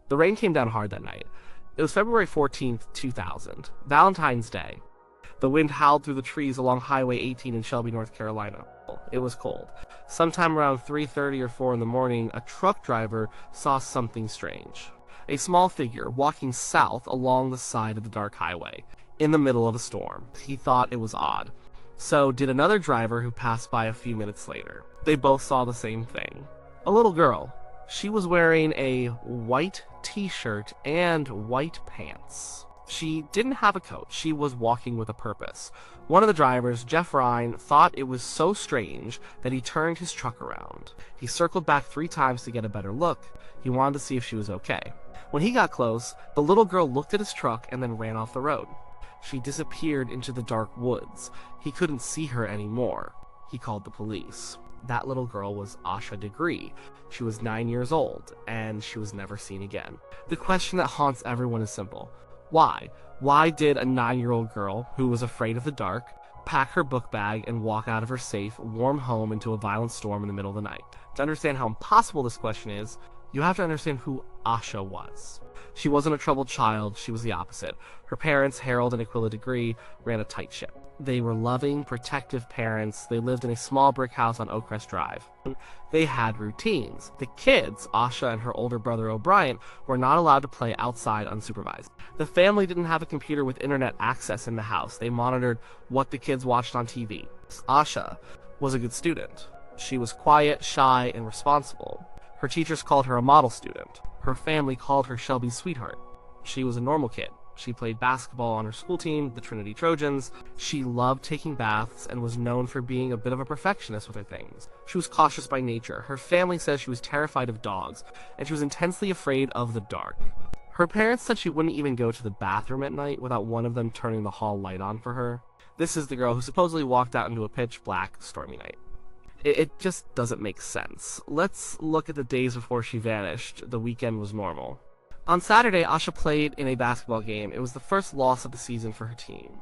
The rain came down hard that night. It was February 14th, 2000, Valentine's Day. The wind howled through the trees along Highway 18 in Shelby, North Carolina. It was cold. Sometime around 3:30 or 4 in the morning, a truck driver saw something strange. A small figure walking south along the side of the dark highway, in the middle of a storm. He thought it was odd. So did another driver who passed by a few minutes later. They both saw the same thing. A little girl. She was wearing a white t-shirt and white pants. She didn't have a coat. She was walking with a purpose. One of the drivers, Jeff Ryan, thought it was so strange that he turned his truck around. He circled back 3 times to get a better look. He wanted to see if she was okay. When he got close, the little girl looked at his truck and then ran off the road. She disappeared into the dark woods. He couldn't see her anymore. He called the police. That little girl was Asha Degree. She was 9 years old, and she was never seen again. The question that haunts everyone is simple. Why? Why did a 9-year-old girl, who was afraid of the dark, pack her book bag and walk out of her safe, warm home into a violent storm in the middle of the night? To understand how impossible this question is, you have to understand who Asha was. She wasn't a troubled child, she was the opposite. Her parents, Harold and Asha Degree, ran a tight ship. They were loving, protective parents. They lived in a small brick house on Oakcrest Drive. They had routines. The kids, Asha and her older brother O'Brien, were not allowed to play outside unsupervised. The family didn't have a computer with internet access in the house. They monitored what the kids watched on TV. Asha was a good student. She was quiet, shy, and responsible. Her teachers called her a model student. Her family called her Shelby's sweetheart. She was a normal kid. She played basketball on her school team, the Trinity Trojans. She loved taking baths and was known for being a bit of a perfectionist with her things. She was cautious by nature. Her family says she was terrified of dogs, and she was intensely afraid of the dark. Her parents said she wouldn't even go to the bathroom at night without one of them turning the hall light on for her. This is the girl who supposedly walked out into a pitch black, stormy night. It just doesn't make sense. Let's look at the days before she vanished. The weekend was normal. On Saturday, Asha played in a basketball game. It was the first loss of the season for her team.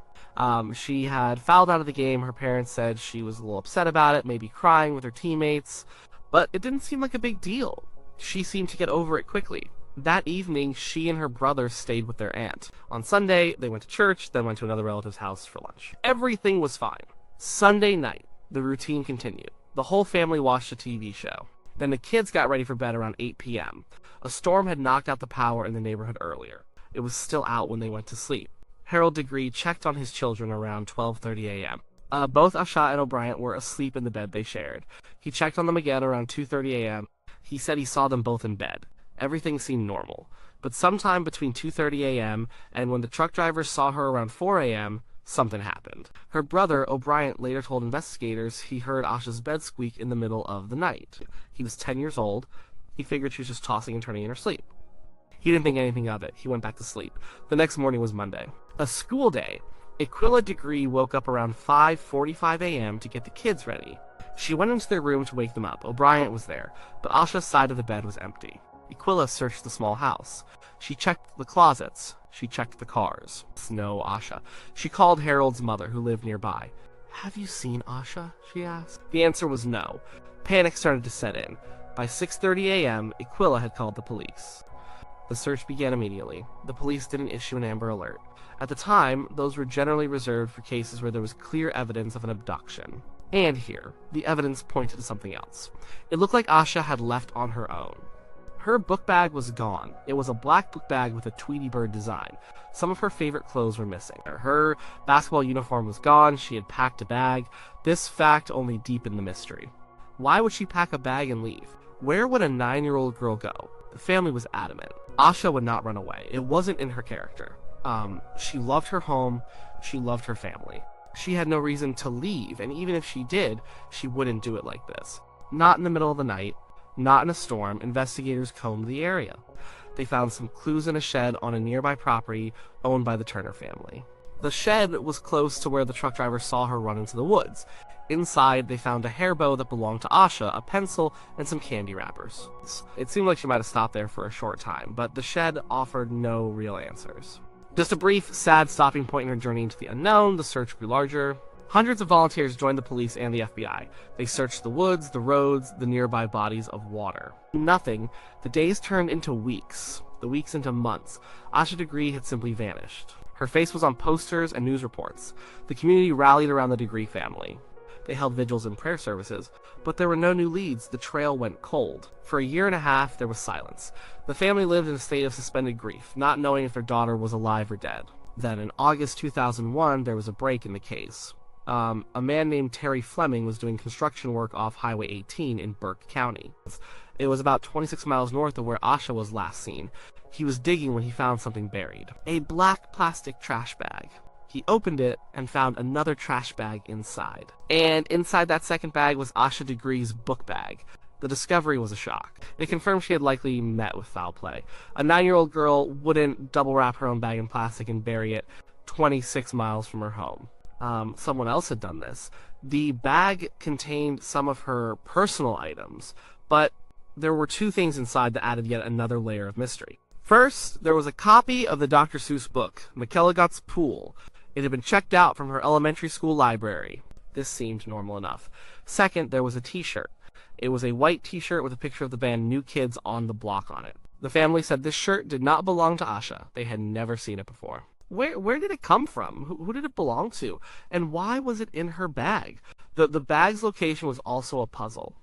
She had fouled out of the game. Her parents said she was a little upset about it, maybe crying with her teammates, but it didn't seem like a big deal. She seemed to get over it quickly. That evening, she and her brother stayed with their aunt. On Sunday, they went to church, then went to another relative's house for lunch. Everything was fine. Sunday night, the routine continued. The whole family watched a TV show. Then the kids got ready for bed around 8 p.m. A storm had knocked out the power in the neighborhood earlier. It was still out when they went to sleep. Harold Degree checked on his children around 12:30 a.m. Both Asha and O'Brien were asleep in the bed they shared. He checked on them again around 2:30 a.m. He said he saw them both in bed. Everything seemed normal. But sometime between 2:30 a.m. and when the truck driver saw her around 4 a.m., something happened. Her brother, O'Brien, later told investigators he heard Asha's bed squeak in the middle of the night. He was 10 years old. He figured she was just tossing and turning in her sleep. He didn't think anything of it. He went back to sleep. The next morning was Monday. A school day. Asha Degree woke up around 5:45 a.m. to get the kids ready. She went into their room to wake them up. O'Brien was there, but Asha's side of the bed was empty. Asha searched the small house. She checked the closets. She checked the cars. No Asha. She called Harold's mother, who lived nearby. "Have you seen Asha?" she asked. The answer was no. Panic started to set in. By 6:30 a.m., Asha had called the police. The search began immediately. The police didn't issue an Amber Alert. At the time, those were generally reserved for cases where there was clear evidence of an abduction. And here, the evidence pointed to something else. It looked like Asha had left on her own. Her book bag was gone. It was a black book bag with a Tweety bird design. Some of her favorite clothes were missing. Her basketball uniform was gone. She had packed a bag. This fact only deepened the mystery. Why would she pack a bag and leave? Where would a 9-year-old girl go? The family was adamant. Asha would not run away. It wasn't in her character. She loved her home. She loved her family. She had no reason to leave, and even if she did, she wouldn't do it like this. Not in the middle of the night. Not in a storm. Investigators combed the area. They found some clues in a shed on a nearby property owned by the Turner family. The shed was close to where the truck driver saw her run into the woods. Inside, they found a hair bow that belonged to Asha, a pencil, and some candy wrappers. It seemed like she might have stopped there for a short time, but the shed offered no real answers. Just a brief, sad stopping point in her journey into the unknown. The search grew larger. Hundreds of volunteers joined the police and the FBI. They searched the woods, the roads, the nearby bodies of water. Nothing. The days turned into weeks. the weeks into months, Asha Degree had simply vanished. Her face was on posters and news reports. The community rallied around the Degree family. They held vigils and prayer services, but there were no new leads. The trail went cold. For a year and a half, there was silence. The family lived in a state of suspended grief, not knowing if their daughter was alive or dead. Then, in August 2001, there was a break in the case. A man named Terry Fleming was doing construction work off Highway 18 in Burke County. It was about 26 miles north of where Asha was last seen. He was digging when he found something buried. A black plastic trash bag. He opened it and found another trash bag inside. And inside that second bag was Asha Degree's book bag. The discovery was a shock. It confirmed she had likely met with foul play. A 9-year-old girl wouldn't double wrap her own bag in plastic and bury it 26 miles from her home. Someone else had done this. The bag contained some of her personal items, but there were two things inside that added yet another layer of mystery. First, there was a copy of the Dr. Seuss book, McElligot's Pool. It had been checked out from her elementary school library. This seemed normal enough. Second, there was a t-shirt. It was a white t-shirt with a picture of the band New Kids on the Block on it. The family said this shirt did not belong to Asha. They had never seen it before. Where did it come from? Who did it belong to? And why was it in her bag? The bag's location was also a puzzle.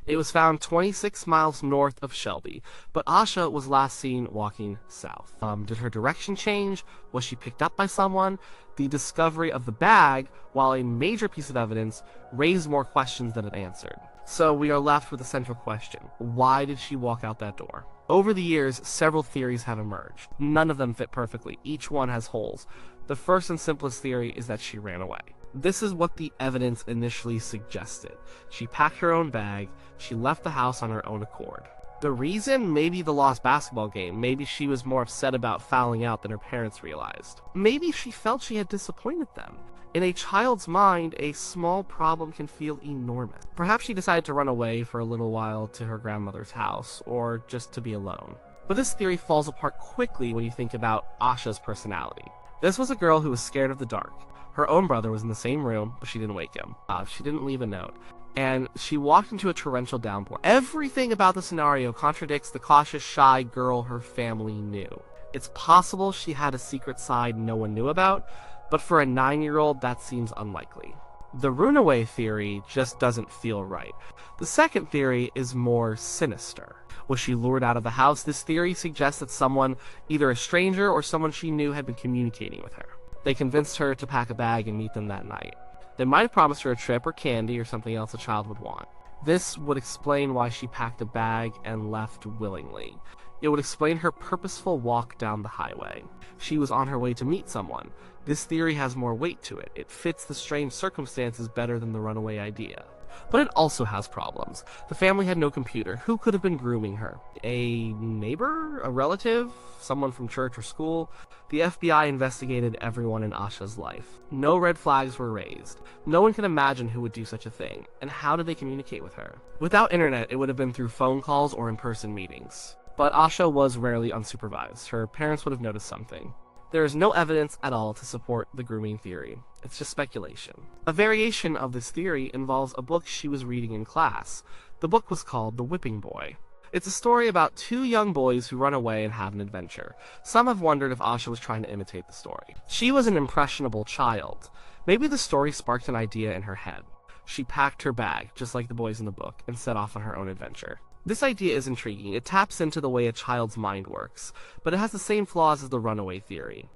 It was found 26 miles north of Shelby, but Asha was last seen walking south. Did her direction change? Was she picked up by someone? The discovery of the bag, while a major piece of evidence, raised more questions than it answered. So we are left with a central question. Why did she walk out that door? Over the years, several theories have emerged. None of them fit perfectly. Each one has holes. The first and simplest theory is that she ran away. This is what the evidence initially suggested. She packed her own bag. She left the house on her own accord. The reason? Maybe the lost basketball game. Maybe she was more upset about fouling out than her parents realized. Maybe she felt she had disappointed them. In a child's mind, a small problem can feel enormous. Perhaps she decided to run away for a little while to her grandmother's house, or just to be alone. But this theory falls apart quickly when you think about Asha's personality. This was a girl who was scared of the dark. Her own brother was in the same room, but she didn't wake him. She didn't leave a note. And she walked into a torrential downpour. Everything about the scenario contradicts the cautious, shy girl her family knew. It's possible she had a secret side no one knew about, but for a 9-year-old, that seems unlikely. The runaway theory just doesn't feel right. The second theory is more sinister. Was she lured out of the house? This theory suggests that someone, either a stranger or someone she knew, had been communicating with her. They convinced her to pack a bag and meet them that night. They might have promised her a trip or candy or something else a child would want. This would explain why she packed a bag and left willingly. It would explain her purposeful walk down the highway. She was on her way to meet someone. This theory has more weight to it. It fits the strange circumstances better than the runaway idea. But it also has problems. The family had no computer. Who could have been grooming her? A neighbor? A relative? Someone from church or school? The FBI investigated everyone in Asha's life. No red flags were raised. No one can imagine who would do such a thing. And how did they communicate with her? Without internet, it would have been through phone calls or in-person meetings. But Asha was rarely unsupervised. Her parents would have noticed something. There is no evidence at all to support the grooming theory. It's just speculation. A variation of this theory involves a book she was reading in class. The book was called The Whipping Boy. It's a story about two young boys who run away and have an adventure. Some have wondered if Asha was trying to imitate the story. She was an impressionable child. Maybe the story sparked an idea in her head. She packed her bag, just like the boys in the book, and set off on her own adventure. This idea is intriguing. It taps into the way a child's mind works, but it has the same flaws as the runaway theory.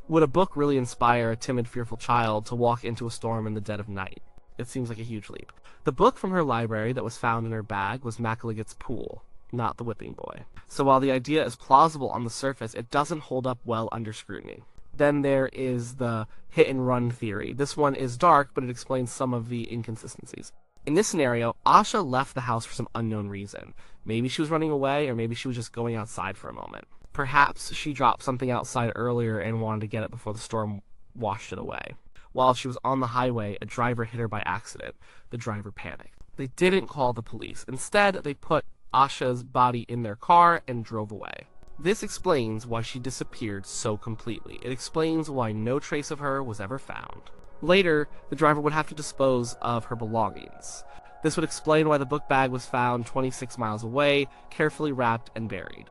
Would a book really inspire a timid, fearful child to walk into a storm in the dead of night? It seems like a huge leap. The book from her library that was found in her bag was McElligot's Pool, not The Whipping Boy. So while the idea is plausible on the surface, it doesn't hold up well under scrutiny. Then there is the hit-and-run theory. This one is dark, but it explains some of the inconsistencies. In this scenario, Asha left the house for some unknown reason. Maybe she was running away, or maybe she was just going outside for a moment. Perhaps she dropped something outside earlier and wanted to get it before the storm washed it away. While she was on the highway, a driver hit her by accident. The driver panicked. They didn't call the police. Instead, they put Asha's body in their car and drove away. This explains why she disappeared so completely. It explains why no trace of her was ever found. Later, the driver would have to dispose of her belongings. This would explain why the book bag was found 26 miles away, carefully wrapped and buried.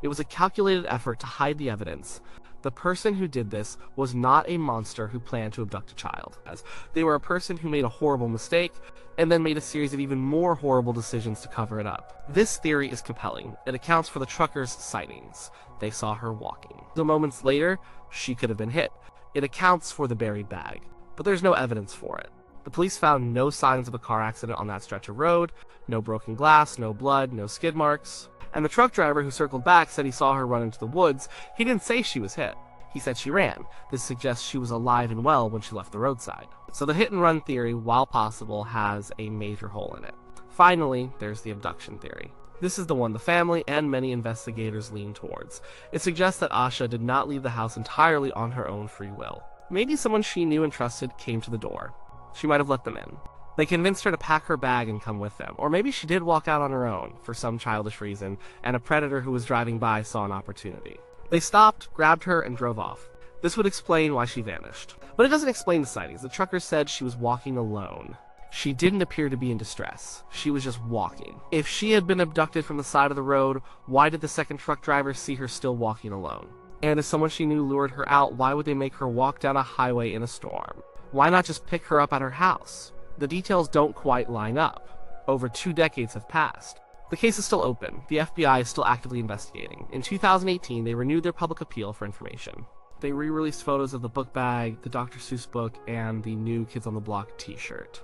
It was a calculated effort to hide the evidence. The person who did this was not a monster who planned to abduct a child. As they were a person who made a horrible mistake and then made a series of even more horrible decisions to cover it up. This theory is compelling. It accounts for the trucker's sightings. They saw her walking. The moments later, she could have been hit. It accounts for the buried bag, but there's no evidence for it. The police found no signs of a car accident on that stretch of road, no broken glass, no blood, no skid marks. And the truck driver who circled back said he saw her run into the woods. He didn't say she was hit. He said she ran. This suggests she was alive and well when she left the roadside. So the hit-and-run theory, while possible, has a major hole in it. Finally, there's the abduction theory. This is the one the family and many investigators lean towards. It suggests that Asha did not leave the house entirely on her own free will. Maybe someone she knew and trusted came to the door. She might have let them in. They convinced her to pack her bag and come with them. Or maybe she did walk out on her own for some childish reason, and a predator who was driving by saw an opportunity. They stopped, grabbed her, and drove off. This would explain why she vanished. But it doesn't explain the sightings. The trucker said she was walking alone. She didn't appear to be in distress. She was just walking. If she had been abducted from the side of the road, why did the second truck driver see her still walking alone? And if someone she knew lured her out, why would they make her walk down a highway in a storm? Why not just pick her up at her house? The details don't quite line up. Over 2 decades have passed. The case is still open. The FBI is still actively investigating. In 2018, they renewed their public appeal for information. They re-released photos of the book bag, the Dr. Seuss book, and the new Kids on the Block t-shirt.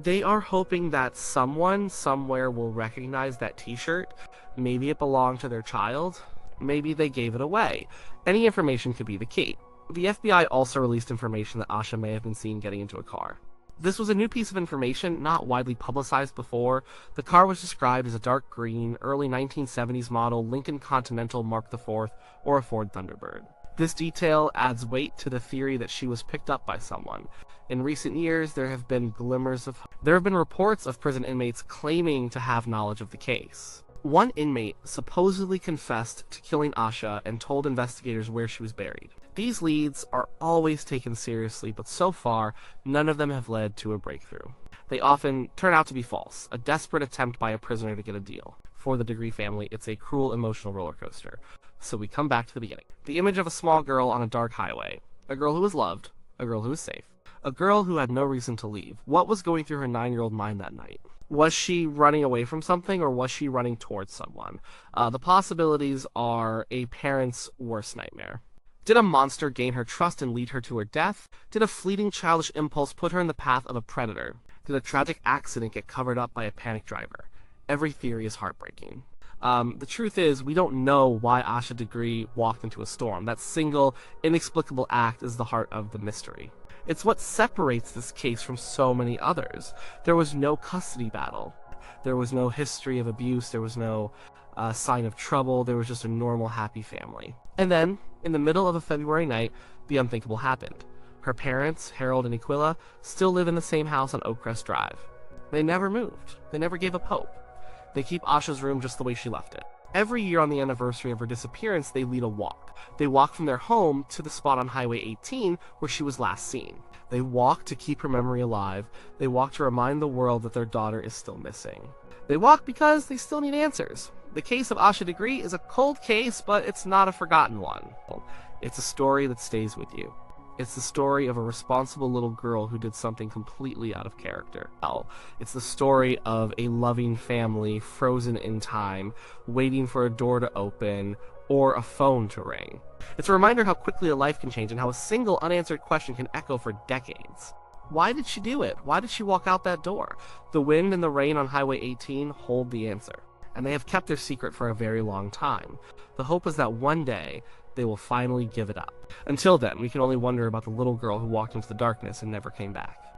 They are hoping that someone, somewhere will recognize that t-shirt. Maybe it belonged to their child. Maybe they gave it away. Any information could be the key. The FBI also released information that Asha may have been seen getting into a car. This was a new piece of information, not widely publicized before. The car was described as a dark green, early 1970s model Lincoln Continental Mark IV or a Ford Thunderbird. This detail adds weight to the theory that she was picked up by someone. In recent years, there have been reports of prison inmates claiming to have knowledge of the case. One inmate supposedly confessed to killing Asha and told investigators where she was buried. These leads are always taken seriously, but so far, none of them have led to a breakthrough. They often turn out to be false, a desperate attempt by a prisoner to get a deal. For the Degree family, it's a cruel emotional roller coaster. So we come back to the beginning. The image of a small girl on a dark highway. A girl who was loved. A girl who was safe. A girl who had no reason to leave. What was going through her 9-year-old mind that night? Was she running away from something, or was she running towards someone? The possibilities are a parent's worst nightmare. Did a monster gain her trust and lead her to her death? Did a fleeting childish impulse put her in the path of a predator? Did a tragic accident get covered up by a panic driver? Every theory is heartbreaking. The truth is, we don't know why Asha Degree walked into a storm. That single, inexplicable act is the heart of the mystery. It's what separates this case from so many others. There was no custody battle. There was no history of abuse. There was no sign of trouble. There was just a normal, happy family. And then, in the middle of a February night, the unthinkable happened. Her parents, Harold and Aquila, still live in the same house on Oakcrest Drive. They never moved. They never gave up hope. They keep Asha's room just the way she left it. Every year on the anniversary of her disappearance, they lead a walk. They walk from their home to the spot on Highway 18 where she was last seen. They walk to keep her memory alive. They walk to remind the world that their daughter is still missing. They walk because they still need answers. The case of Asha Degree is a cold case, but it's not a forgotten one. It's a story that stays with you. It's the story of a responsible little girl who did something completely out of character. It's the story of a loving family frozen in time, waiting for a door to open or a phone to ring. It's a reminder how quickly a life can change and how a single unanswered question can echo for decades. Why did she do it? Why did she walk out that door? The wind and the rain on Highway 18 hold the answer, and they have kept their secret for a very long time. The hope is that one day, they will finally give it up. Until then, we can only wonder about the little girl who walked into the darkness and never came back.